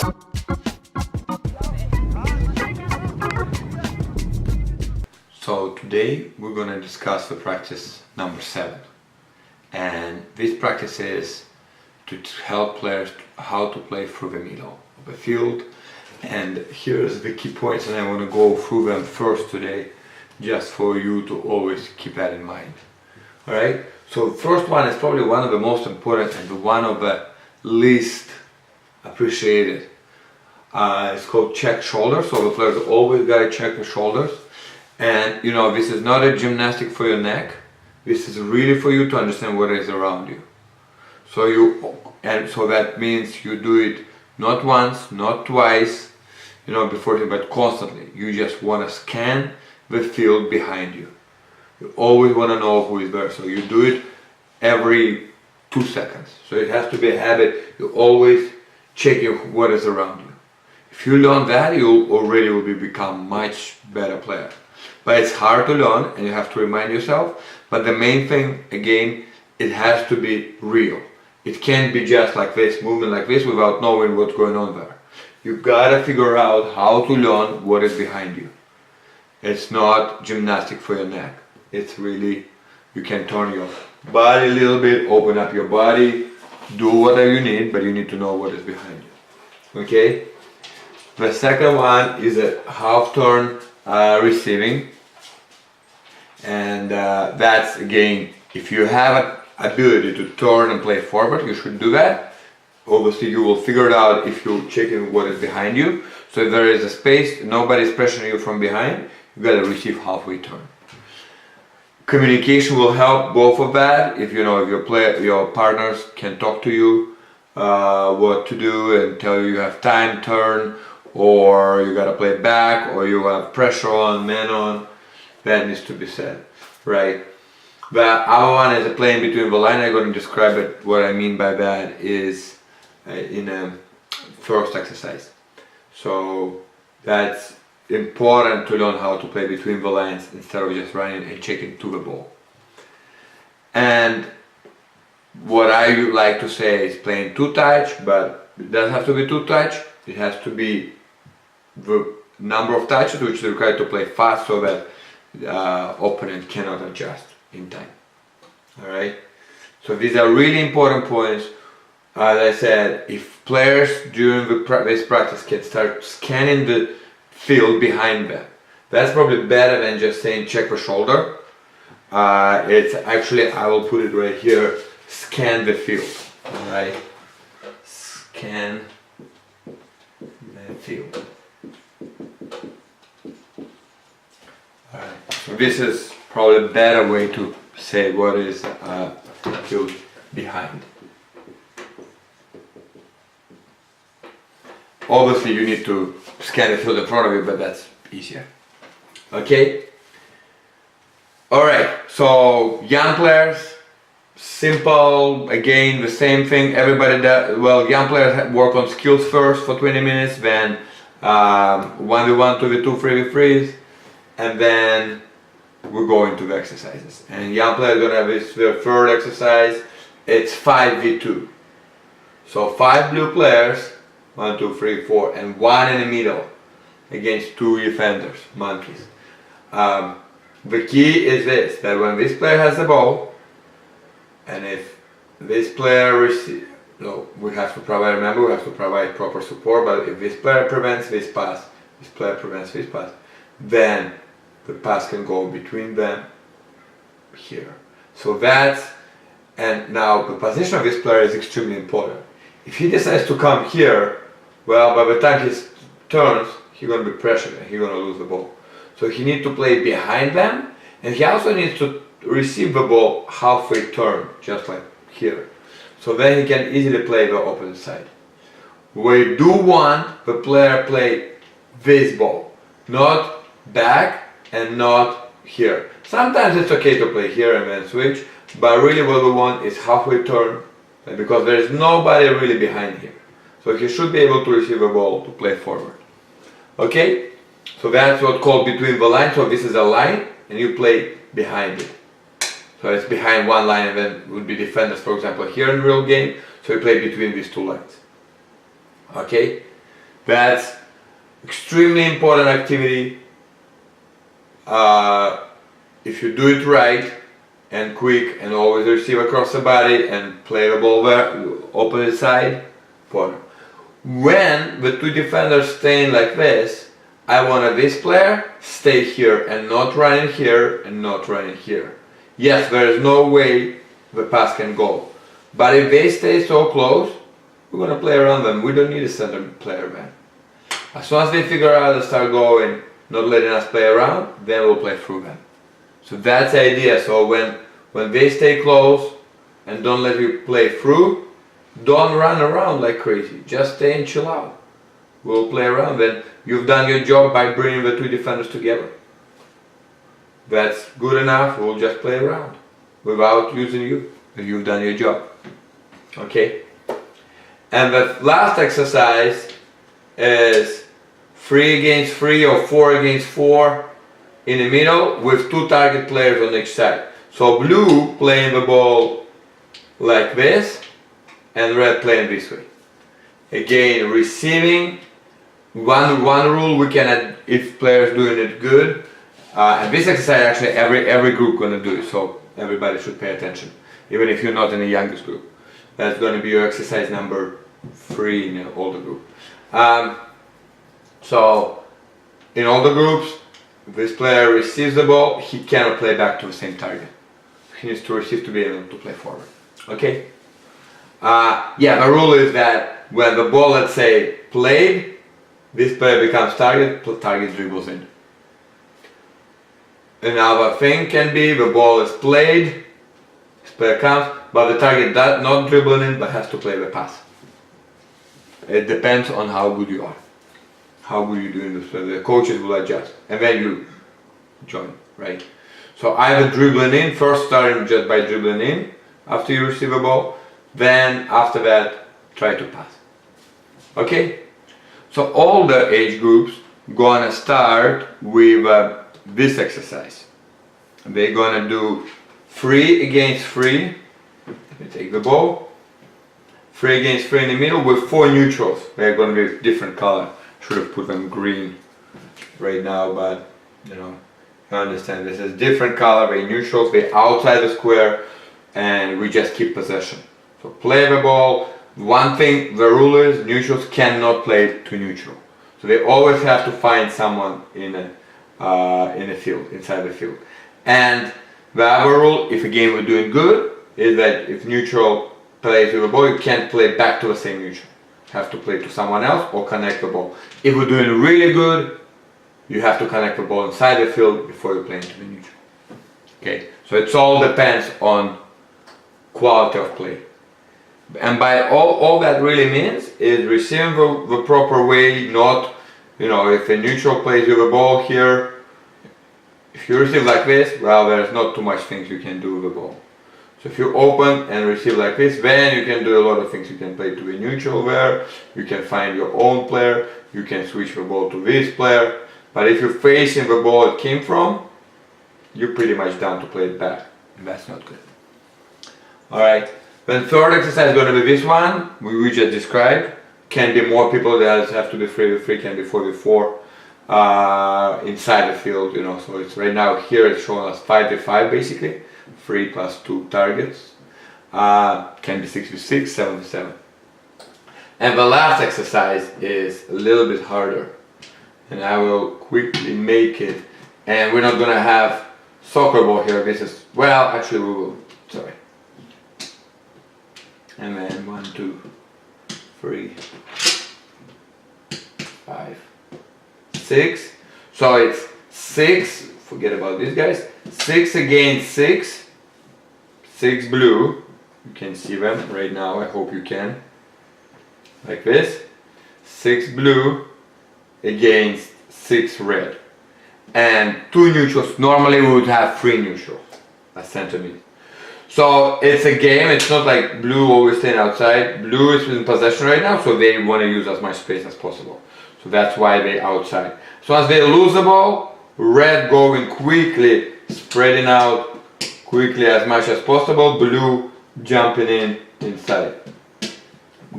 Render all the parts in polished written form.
So today we're going to discuss the practice number 7, and this practice is to help players how to play through the middle of the field. And here's the key points, and I want to go through them first today, just for you to always keep that in mind. Alright, so the first one is probably one of the most important and one of the least appreciated. It's called check shoulders. So the players always got to check the shoulders. And you know, this is not a gymnastic for your neck. This is really for you to understand what is around you. So that means you do it not once, not twice, you know, before, but constantly. You just want to scan the field behind you. You always want to know who is there. So you do it every 2 seconds. So it has to be a habit. You always checking what is around you. If you learn that, you already will become much better player. But it's hard to learn, and you have to remind yourself. But the main thing, again, it has to be real. It can't be just like this, movement like this, without knowing what's going on there. You gotta figure out how to learn what is behind you. It's not gymnastic for your neck. It's really, you can turn your body a little bit, open up your body, do whatever you need, but you need to know what is behind you. Okay? The second one is a half turn receiving, and that's, again, if you have an ability to turn and play forward, you should do that. Obviously you will figure it out if you're checking what is behind you. So if there is a space, nobody's pressuring you from behind, you gotta receive halfway turn. Communication will help both of that. If you know, if your partners can talk to you what to do and tell you have time turn, or you gotta play back, or you have pressure on, man on, that needs to be said, right? The other one is playing between the line. I'm going to describe it. What I mean by that is in a first exercise. So that's important to learn how to play between the lines instead of just running and checking to the ball. And what I like to say is playing two touch, but it doesn't have to be two touch. It has to be the number of touches which is required to play fast, so that opponent cannot adjust in time. Alright, so these are really important points. As I said, if players during this practice can start scanning the field behind them, that's probably better than just saying check the shoulder. It's actually, I will put it right here, scan the field. Alright, scan the field. Alright, so this is probably a better way to say what is field behind. Obviously you need to scan the field in front of you, but that's easier. Okay? Alright, so young players, simple, again the same thing everybody does. Well, young players work on skills first for 20 minutes, then 1v1, 2v2, 3v3s, and then we're going to the exercises. And young players are gonna have this their third exercise. It's 5v2. So 5 blue players, 1, 2, 3, 4, and 1 in the middle against 2 defenders, monkeys. The key is this, that when this player has the ball, and if this player receives, no, we have to provide, remember, we have to provide proper support, but if this player prevents this pass, this player prevents this pass, then the pass can go between them here. So that's, and now the position of this player is extremely important. If he decides to come here, well, by the time he turns, he's going to be pressured and he's going to lose the ball. So he needs to play behind them, and he also needs to receive the ball halfway turn, just like here. So then he can easily play the opposite side. We do want the player play this ball, not back and not here. Sometimes it's okay to play here and then switch, but really what we want is halfway turn, because there is nobody really behind him. So he should be able to receive a ball to play forward. Okay? So that's what's called between the lines. So this is a line and you play behind it. So it's behind one line, and then would be defenders, for example, here in real game. So you play between these two lines. Okay? That's extremely important activity. If you do it right and quick and always receive across the body and play the ball opposite side, important. When the two defenders staying like this, I want this player stay here and not running here and not running here. Yes, there is no way the pass can go. But if they stay so close, we're going to play around them. We don't need a center player, man. As soon as they figure out and start going, not letting us play around, then we'll play through them. So that's the idea. So when they stay close and don't let you play through, don't run around like crazy. Just stay and chill out. We'll play around. Then you've done your job by bringing the two defenders together. That's good enough. We'll just play around without using you. You've done your job. Okay? And the last exercise is 3 against 3 or 4 against 4 in the middle with 2 target players on each side. So blue playing the ball like this and red playing this way. Again, receiving. One rule we can add if players doing it good. And this exercise actually every group gonna do it, so everybody should pay attention, even if you're not in the youngest group. That's gonna be your exercise number 3 in the older group. So in all the groups, if this player receives the ball, he cannot play back to the same target. He needs to receive to be able to play forward. Okay? Yeah, the rule is that when the ball, let's say, played, this player becomes target dribbles in. Another thing can be the ball is played, this player comes, but the target does not dribbling in but has to play the pass. It depends on how good you are. How good you doing this. The coaches will adjust and then you join, right? So either dribbling in, first starting just by dribbling in after you receive a ball, then after that try to pass. Okay? So all the age groups gonna start with this exercise. They're gonna do 3 against 3. Let me take the ball. 3 against 3 in the middle with 4 neutrals. They're gonna be different color. Should have put them green right now, but you know, you understand. This is different color. They're neutrals. They're outside the square, and we just keep possession. So play the ball. One thing, the rule is neutrals cannot play to neutral. So they always have to find someone in the field, inside the field. And the other rule, if a game we're doing good, is that if neutral plays with the ball, you can't play back to the same neutral. You have to play to someone else or connect the ball. If we're doing really good, you have to connect the ball inside the field before you play into the neutral. Okay, so it all depends on quality of play. And by all that really means is receiving the proper way, not, you know, if a neutral plays with a ball here, if you receive like this, well, there's not too much things you can do with the ball. So if you open and receive like this, then you can do a lot of things. You can play to the neutral there, you can find your own player, you can switch the ball to this player. But if you're facing the ball it came from, you're pretty much down to play it back. And that's not good. Alright. Then third exercise is going to be this one, we just described. Can be more people, that have to be 3v3, can be 4v4 inside the field, you know. So it's right now here it's showing us 5v5 basically, 3 plus 2 targets. Can be 6v6, 7v7. And the last exercise is a little bit harder, and I will quickly make it. And we're not going to have soccer ball here. This is, well, actually we will. Sorry. And then 1, 2, 3, 5, 6. So it's 6, forget about these guys, 6 against 6, 6 blue, you can see them right now, I hope you can, like this, 6 blue against 6 red, and 2 neutrals. Normally we would have 3 neutrals, a centimeter. So it's a game, it's not like blue always staying outside. Blue is in possession right now, so they want to use as much space as possible. So that's why they're outside. So as they lose the ball, red going quickly, spreading out quickly as much as possible, blue jumping in inside.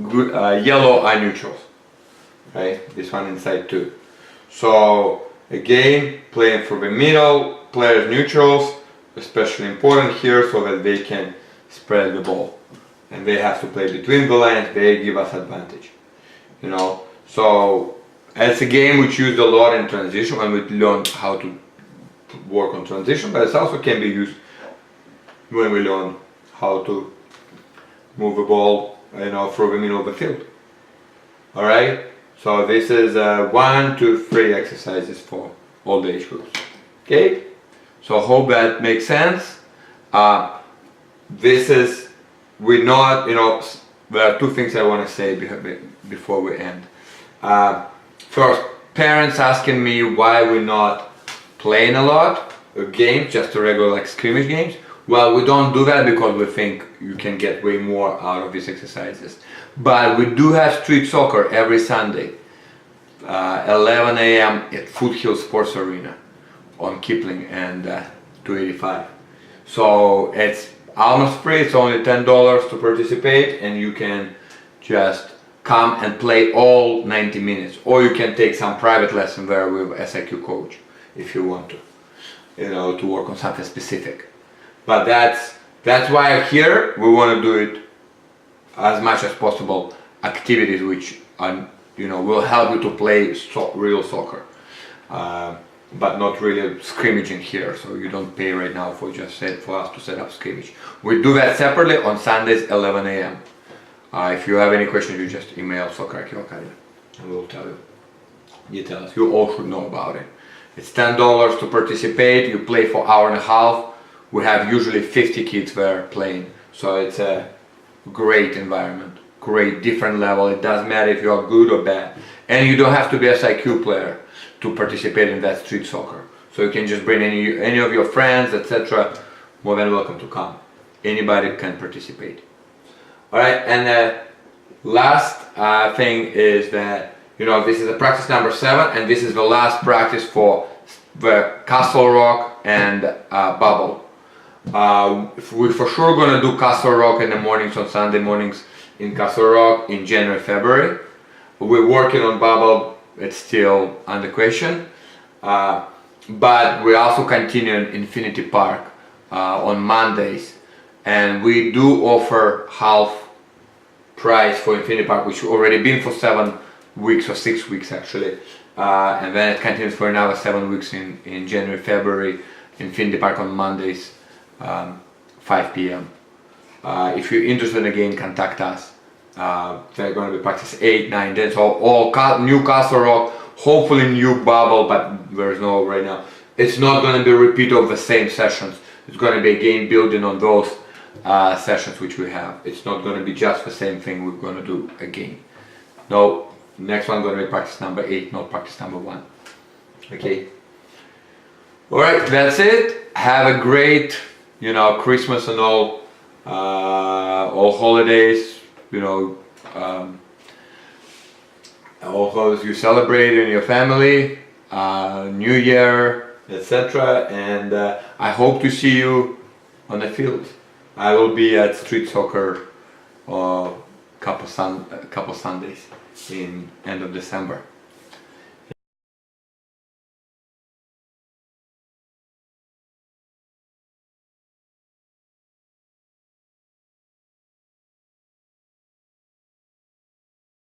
Good, yellow are neutrals. right? This one inside too. So again, playing for the middle, players neutrals, especially important here so that they can spread the ball. And they have to play between the lines, they give us advantage. You know, so it's a game which used a lot in transition when we learned how to work on transition, but it also can be used when we learn how to move the ball, you know, through the middle of the field. All right. So this is 1, 2, 3 exercises for all the age groups. Okay. So hope that makes sense. This is we're not, you know, there are two things I want to say before we end. First, parents asking me why we're not playing a lot of games, just a regular like scrimmage games. Well, we don't do that because we think you can get way more out of these exercises. But we do have street soccer every Sunday, 11 a.m. at Foothill Sports Arena on Kipling and 285. So it's almost free, it's only $10 to participate, and you can just come and play all 90 minutes. Or you can take some private lesson there with SIQ coach if you want to, you know, to work on something specific. But that's why here we want to do it as much as possible, activities which are, you know, will help you to play real soccer, but not really scrimmaging here. So you don't pay right now for us to set up scrimmage. We do that separately on Sundays 11 a.m. If you have any questions, you just email Soccer IQ Academy and we'll tell you details. You all should know about it. It's $10 to participate. You play for an hour and a half. We have usually 50 kids there playing, so it's a great environment, great different level. It doesn't matter if you are good or bad, and you don't have to be a SIQ player to participate in that street soccer. So you can just bring any of your friends, etc. More than welcome to come. Anybody can participate. All right, and the last thing is that, you know, this is a practice number 7, and this is the last practice for the Castle Rock and Bubble. We're for sure gonna do Castle Rock in the mornings on Sunday mornings in Castle Rock in January, February. We're working on Bubble, it's still under question. But we're also continuing Infinity Park on Mondays. And we do offer half price for Infinity Park, which already been for 7 weeks or 6 weeks actually. And then it continues for another 7 weeks in January, February, Infinity Park on Mondays. 5 p.m. If you're interested again, contact us. They're going to be practice 8, 9, 10. So all new Castle Rock, hopefully new Bubble, but there is no right now. It's not going to be a repeat of the same sessions. It's going to be again building on those sessions which we have. It's not going to be just the same thing we're going to do again. No, next one going to be practice number 8, not practice number 1. Okay. All right, that's it. Have a great, you know, Christmas and all holidays, you know, all holidays you celebrate in your family, New Year, etc. And I hope to see you on the field. I will be at street soccer couple Sundays in end of December.